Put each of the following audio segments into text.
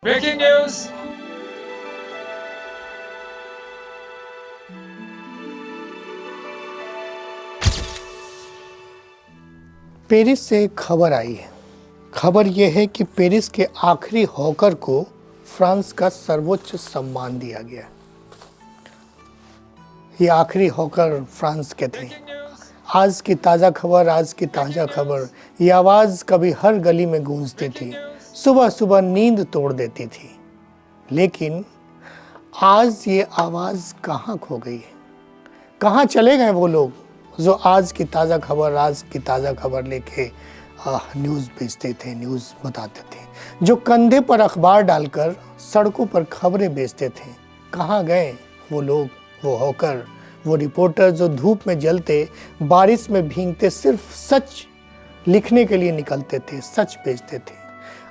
Breaking news. Paris से एक खबर आई है। खबर यह है कि पेरिस के आखिरी हॉकर को फ्रांस का सर्वोच्च सम्मान दिया गया। ये आखिरी हॉकर फ्रांस के थे। आज की ताज़ा खबर, आज की ताज़ा खबर। ये आवाज़ कभी हर गली में गूंजती थी, सुबह सुबह नींद तोड़ देती थी, लेकिन आज ये आवाज़ कहाँ खो गई है? कहाँ चले गए वो लोग जो आज की ताज़ा खबर, आज की ताज़ा खबर लेके न्यूज़ बेचते थे, न्यूज़ बताते थे, जो कंधे पर अखबार डालकर सड़कों पर खबरें बेचते थे? कहाँ गए वो लोग, वो हॉकर, वो रिपोर्टर जो धूप में जलते, बारिश में भीगते, सिर्फ सच लिखने के लिए निकलते थे, सच बेचते थे?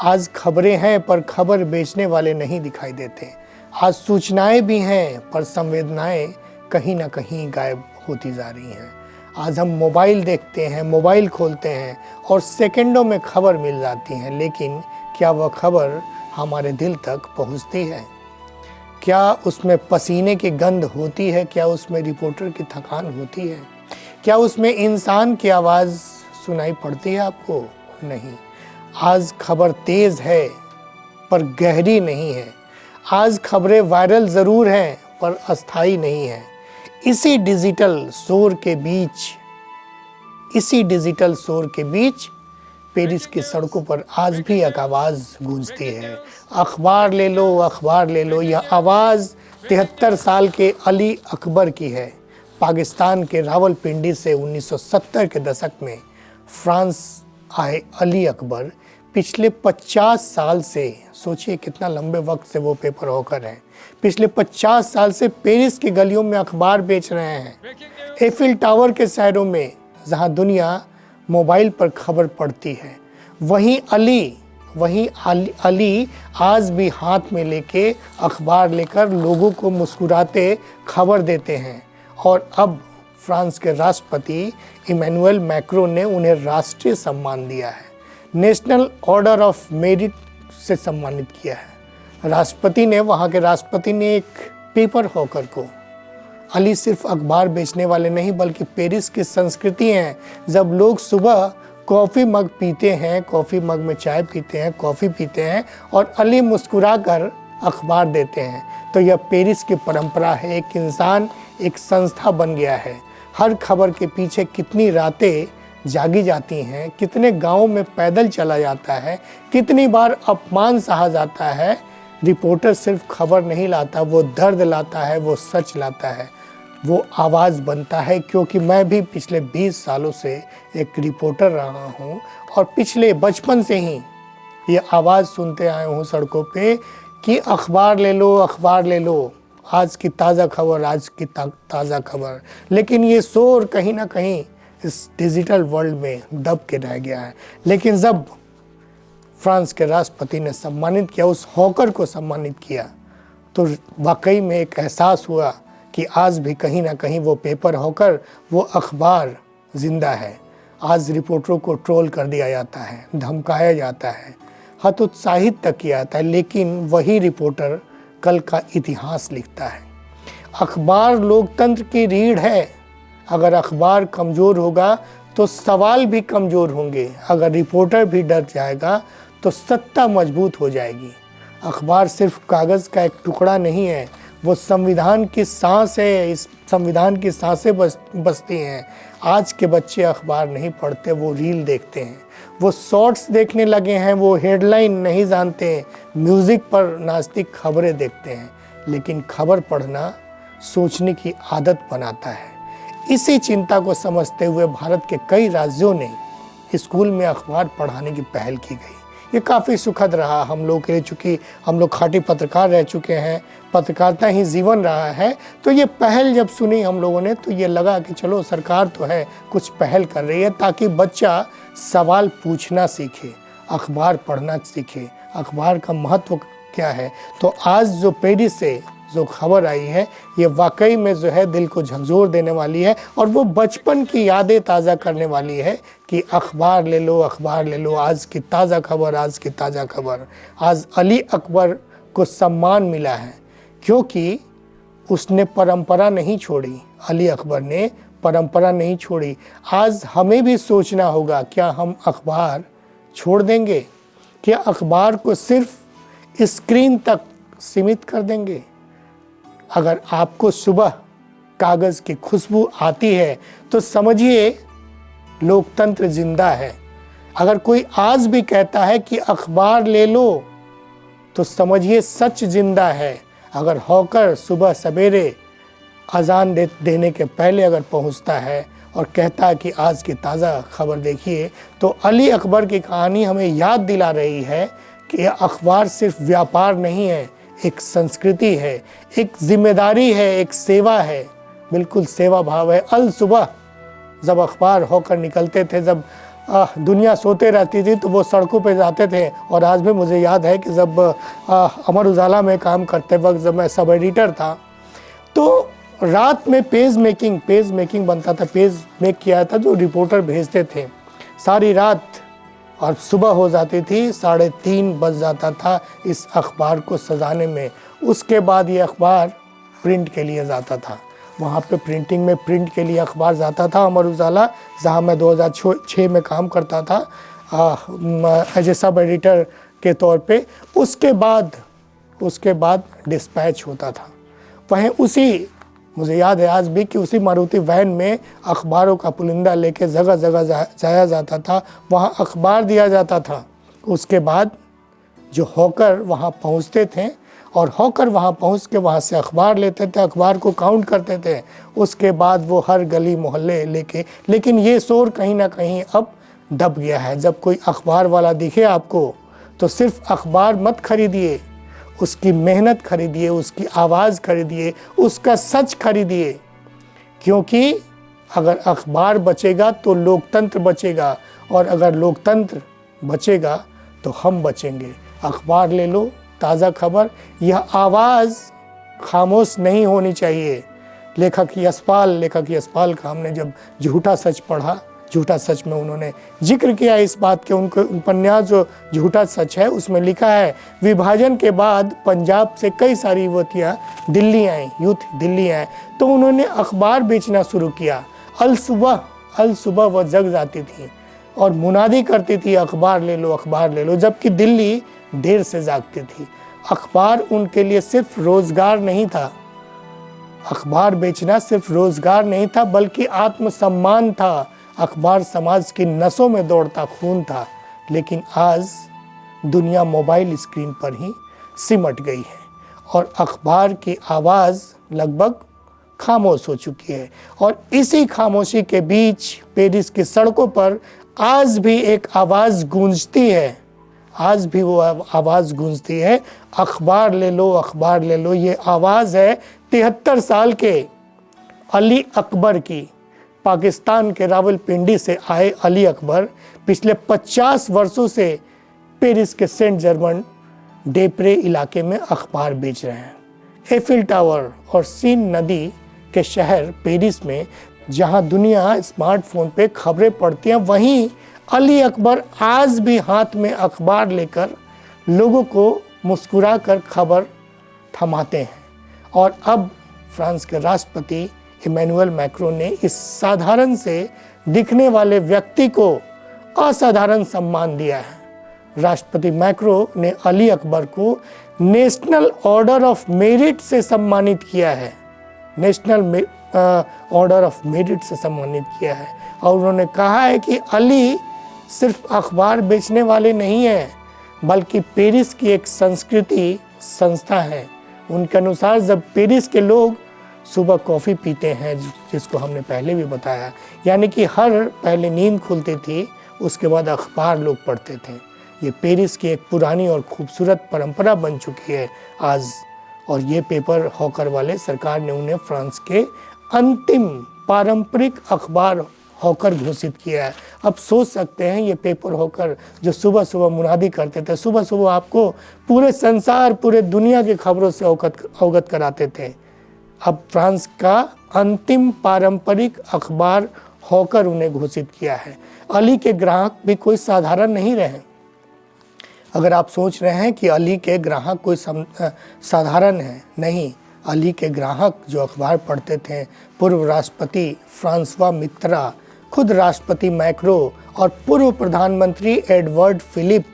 आज खबरें हैं पर खबर बेचने वाले नहीं दिखाई देते। आज सूचनाएं भी हैं पर संवेदनाएं कहीं ना कहीं गायब होती जा रही हैं। आज हम मोबाइल देखते हैं, मोबाइल खोलते हैं और सेकंडों में खबर मिल जाती है, लेकिन क्या वह खबर हमारे दिल तक पहुंचती है? क्या उसमें पसीने की गंध होती है? क्या उसमें रिपोर्टर की थकान होती है? क्या उसमें इंसान की आवाज़ सुनाई पड़ती है आपको? नहीं। आज खबर तेज है पर गहरी नहीं है। आज खबरें वायरल ज़रूर हैं पर अस्थायी नहीं है। इसी डिजिटल शोर के बीच पेरिस की सड़कों पर आज भी एक आवाज़ गूंजती है। अखबार ले लो, अखबार ले लो। यह आवाज़ 73 साल के अली अकबर की है। पाकिस्तान के रावलपिंडी से 1970 के दशक में फ्रांस आए अली अकबर पिछले 50 साल से, सोचिए कितना लंबे वक्त से वो पेपर हॉकर हैं, पिछले 50 साल से पेरिस की गलियों में अखबार बेच रहे हैं। एफिल टावर के शहरों में जहां दुनिया मोबाइल पर खबर पढ़ती है, वहीं अली आज भी हाथ में लेके अखबार लेकर लोगों को मुस्कुराते खबर देते हैं। और अब फ्रांस के राष्ट्रपति इमैनुअल मैक्रों ने उन्हें राष्ट्रीय सम्मान दिया है, नेशनल ऑर्डर ऑफ मेरिट से सम्मानित किया है। वहाँ के राष्ट्रपति ने एक पेपर हॉकर को, अली सिर्फ अखबार बेचने वाले नहीं बल्कि पेरिस की संस्कृति है। जब लोग सुबह कॉफ़ी मग पीते हैं, कॉफ़ी मग में चाय पीते हैं, कॉफ़ी पीते हैं और अली मुस्कुराकर अखबार देते हैं, तो यह पेरिस की परंपरा है। एक इंसान, एक संस्था बन गया है। हर खबर के पीछे कितनी रातें जागी जाती हैं, कितने गाँव में पैदल चला जाता है, कितनी बार अपमान सहा जाता है। रिपोर्टर सिर्फ खबर नहीं लाता, वो दर्द लाता है, वो सच लाता है, वो आवाज़ बनता है। क्योंकि मैं भी पिछले 20 सालों से एक रिपोर्टर रहा हूँ और पिछले बचपन से ही ये आवाज़ सुनते आया हूँ सड़कों पे कि अखबार ले लो, अखबार ले लो, आज की ताज़ा खबर, आज की ताज़ा खबर। लेकिन ये शोर कहीं ना कहीं इस डिजिटल वर्ल्ड में दब के रह गया है। लेकिन जब फ्रांस के राष्ट्रपति ने सम्मानित किया, उस हॉकर को सम्मानित किया, तो वाकई में एक एहसास हुआ कि आज भी कहीं ना कहीं वो पेपर हॉकर, वो अखबार जिंदा है। आज रिपोर्टरों को ट्रोल कर दिया जाता है, धमकाया जाता है, हतोत्साहित तक किया जाता है, लेकिन वही रिपोर्टर कल का इतिहास लिखता है। अखबार लोकतंत्र की रीढ़ है। अगर अखबार कमज़ोर होगा तो सवाल भी कमज़ोर होंगे। अगर रिपोर्टर भी डर जाएगा तो सत्ता मजबूत हो जाएगी। अखबार सिर्फ कागज़ का एक टुकड़ा नहीं है, वो संविधान की सांस है। इस संविधान की सांसें बसती हैं। आज के बच्चे अखबार नहीं पढ़ते, वो रील देखते हैं, वो शॉर्ट्स देखने लगे हैं, वो हेडलाइन नहीं जानते, म्यूज़िक पर नाचती खबरें देखते हैं। लेकिन खबर पढ़ना सोचने की आदत बनाता है। इसी चिंता को समझते हुए भारत के कई राज्यों ने स्कूल में अखबार पढ़ाने की पहल की गई। ये काफ़ी सुखद रहा हम लोग के लिए, चूँकि हम लोग खाटी पत्रकार रह चुके हैं, पत्रकारिता ही जीवन रहा है। तो ये पहल जब सुनी हम लोगों ने तो ये लगा कि चलो सरकार तो है, कुछ पहल कर रही है ताकि बच्चा सवाल पूछना सीखे, अखबार पढ़ना सीखे, अखबार का महत्व क्या है। तो आज जो पेरिस से जो खबर आई है ये वाकई में जो है दिल को झकझोर देने वाली है और वो बचपन की यादें ताज़ा करने वाली है कि अखबार ले लो, अखबार ले लो, आज की ताज़ा खबर, आज की ताज़ा खबर। आज अली अकबर को सम्मान मिला है क्योंकि उसने परंपरा नहीं छोड़ी। अली अकबर ने परंपरा नहीं छोड़ी। आज हमें भी सोचना होगा, क्या हम अखबार छोड़ देंगे? क्या अखबार को सिर्फ स्क्रीन तक सीमित कर देंगे? अगर आपको सुबह कागज़ की खुशबू आती है तो समझिए लोकतंत्र जिंदा है। अगर कोई आज भी कहता है कि अखबार ले लो तो समझिए सच जिंदा है। अगर हॉकर सुबह सवेरे अजान देने के पहले अगर पहुंचता है और कहता है कि आज की ताज़ा खबर देखिए, तो अली अकबर की कहानी हमें याद दिला रही है कि अखबार सिर्फ व्यापार नहीं है, एक संस्कृति है, एक जिम्मेदारी है, एक सेवा है, बिल्कुल सेवा भाव है। अल सुबह जब अखबार होकर निकलते थे, जब दुनिया सोते रहती थी तो वो सड़कों पे जाते थे। और आज भी मुझे याद है कि जब अमर उजाला में काम करते वक्त जब मैं सब एडिटर था तो रात में पेज मेकिंग बनता था, पेज मेक किया था जो रिपोर्टर भेजते थे सारी रात, और सुबह हो जाती थी, 3:30 बज जाता था इस अखबार को सजाने में। उसके बाद ये अखबार प्रिंट के लिए जाता था, वहाँ पे प्रिंटिंग में प्रिंट के लिए अखबार जाता था अमर उजाला, जहाँ मैं 2006 में काम करता था एज ए सब एडिटर के तौर पे। उसके बाद डिस्पैच होता था। वहीं उसी, मुझे याद है आज भी कि उसी मारुति वैन में अखबारों का पुलिंदा लेके जगह जगह जाया जाता था, वहाँ अखबार दिया जाता था। उसके बाद जो हॉकर वहाँ पहुँचते थे और हॉकर वहाँ पहुँच के वहाँ से अखबार लेते थे, अखबार को काउंट करते थे। उसके बाद वो हर गली मोहल्ले लेके, लेकिन ये शोर कहीं ना कहीं अब दब गया है। जब कोई अखबार वाला दिखे आपको तो सिर्फ अखबार मत खरीदिए, उसकी मेहनत खरीदिए, उसकी आवाज़ खरीदिए, उसका सच खरीदिए, क्योंकि अगर अखबार बचेगा तो लोकतंत्र बचेगा, और अगर लोकतंत्र बचेगा तो हम बचेंगे। अखबार ले लो, ताज़ा खबर। यह आवाज़ खामोश नहीं होनी चाहिए। लेखक यशपाल का हमने जब झूठा सच पढ़ा, झूठा सच में उन्होंने जिक्र किया इस बात के, उनके उपन्यास जो झूठा सच है उसमें लिखा है, विभाजन के बाद पंजाब से कई सारी युवतियाँ दिल्ली आईं, यूथ दिल्ली आए, तो उन्होंने अखबार बेचना शुरू किया। अल सुबह वह जग जाती थी और मुनादी करती थी, अखबार ले लो, अखबार ले लो, जबकि दिल्ली देर से जागती थी। अखबार उनके लिए सिर्फ रोजगार नहीं था, अखबार बेचना सिर्फ रोजगार नहीं था बल्कि आत्मसम्मान था। अखबार समाज की नसों में दौड़ता खून था। लेकिन आज दुनिया मोबाइल स्क्रीन पर ही सिमट गई है और अखबार की आवाज़ लगभग खामोश हो चुकी है। और इसी खामोशी के बीच पेरिस की सड़कों पर आज भी एक आवाज़ गूंजती है, आज भी वो आवाज़ गूंजती है, अखबार ले लो, अखबार ले लो। ये आवाज़ है 73 साल के अली अकबर की। पाकिस्तान के रावलपिंडी से आए अली अकबर पिछले 50 वर्षों से पेरिस के सेंट जर्मन डेप्रे इलाके में अखबार बेच रहे हैं। एफिल टावर और सीन नदी के शहर पेरिस में जहां दुनिया स्मार्टफोन पे खबरें पढ़ती हैं, वहीं अली अकबर आज भी हाथ में अखबार लेकर लोगों को मुस्कुरा कर खबर थमाते हैं। और अब फ्रांस के राष्ट्रपति इमैनुअल मैक्रो ने इस साधारण से दिखने वाले व्यक्ति को असाधारण सम्मान दिया है। राष्ट्रपति मैक्रो ने अली अकबर को नेशनल ऑर्डर ऑफ मेरिट से सम्मानित किया है, नेशनल ऑर्डर ऑफ मेरिट से सम्मानित किया है। और उन्होंने कहा है कि अली सिर्फ अखबार बेचने वाले नहीं हैं बल्कि पेरिस की एक संस्कृति संस्था है। उनके अनुसार जब पेरिस के लोग सुबह कॉफ़ी पीते हैं, जिसको हमने पहले भी बताया, यानी कि हर पहले नींद खुलती थी, उसके बाद अखबार लोग पढ़ते थे। ये पेरिस की एक पुरानी और खूबसूरत परंपरा बन चुकी है आज। और ये पेपर हॉकर वाले, सरकार ने उन्हें फ्रांस के अंतिम पारंपरिक अखबार हॉकर घोषित किया है। अब सोच सकते हैं ये पेपर हॉकर जो सुबह सुबह मुनादी करते थे, सुबह सुबह आपको पूरे संसार पूरे दुनिया की खबरों से अवगत कराते थे, अब फ्रांस का अंतिम पारंपरिक अखबार हॉकर उन्हें घोषित किया है। अली के ग्राहक भी कोई साधारण नहीं रहे। अगर आप सोच रहे हैं कि अली के ग्राहक कोई साधारण है, नहीं, अली के ग्राहक जो अखबार पढ़ते थे पूर्व राष्ट्रपति फ्रांसवा मित्रा, खुद राष्ट्रपति मैक्रो और पूर्व प्रधानमंत्री एडवर्ड फिलिप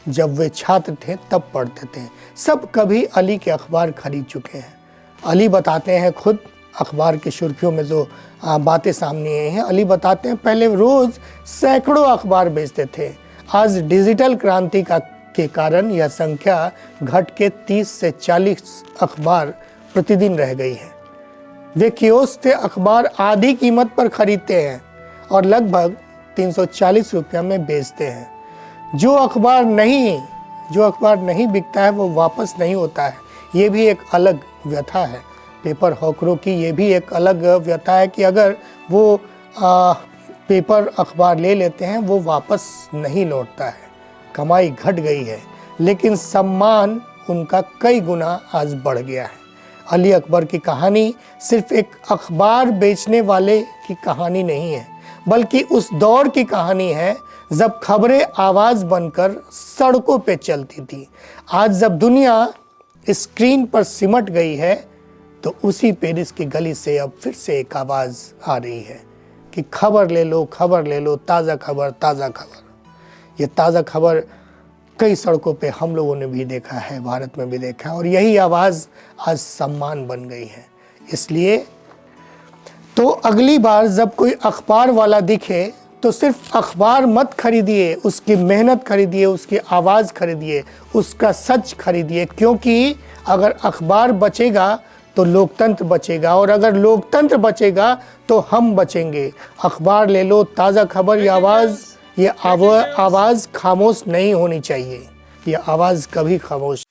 जब वे छात्र थे तब पढ़ते थे। सब कभी अली के अखबार खरीद चुके हैं। अली बताते हैं खुद, अखबार की सुर्खियों में जो बातें सामने आई हैं, अली बताते हैं पहले रोज़ सैकड़ों अखबार बेचते थे। आज डिजिटल क्रांति के कारण यह संख्या घट के 30 से 40 अखबार प्रतिदिन रह गई है। वे कियोस्क से अखबार आधी कीमत पर खरीदते हैं और लगभग 340 रुपये में बेचते हैं। जो अखबार नहीं बिकता है वो वापस नहीं होता है। ये भी एक अलग व्यथा है। पेपर हॉकरों की ये भी एक अलग व्यथा है कि अगर वो पेपर अखबार ले लेते हैं वो वापस नहीं लौटता है। कमाई घट गई है लेकिन सम्मान उनका कई गुना आज बढ़ गया है। अली अकबर की कहानी सिर्फ एक अखबार बेचने वाले की कहानी नहीं है, बल्कि उस दौर की कहानी है जब खबरें आवाज़ बनकर सड़कों पे चलती थी। आज जब दुनिया स्क्रीन पर सिमट गई है तो उसी पेरिस की गली से अब फिर से एक आवाज़ आ रही है कि खबर ले लो, ताज़ा खबर, ताज़ा खबर। ये ताज़ा खबर कई सड़कों पे हम लोगों ने भी देखा है, भारत में भी देखा है, और यही आवाज़ आज सम्मान बन गई है। इसलिए तो अगली बार जब कोई अखबार वाला दिखे तो सिर्फ अखबार मत खरीदिए, उसकी मेहनत खरीदिए, उसकी आवाज़ खरीदिए, उसका सच खरीदिए, क्योंकि अगर अखबार बचेगा तो लोकतंत्र बचेगा, और अगर लोकतंत्र बचेगा तो हम बचेंगे। अखबार ले लो, ताज़ा खबर, ये आवाज़ खामोश नहीं होनी चाहिए। ये आवाज़ कभी खामोश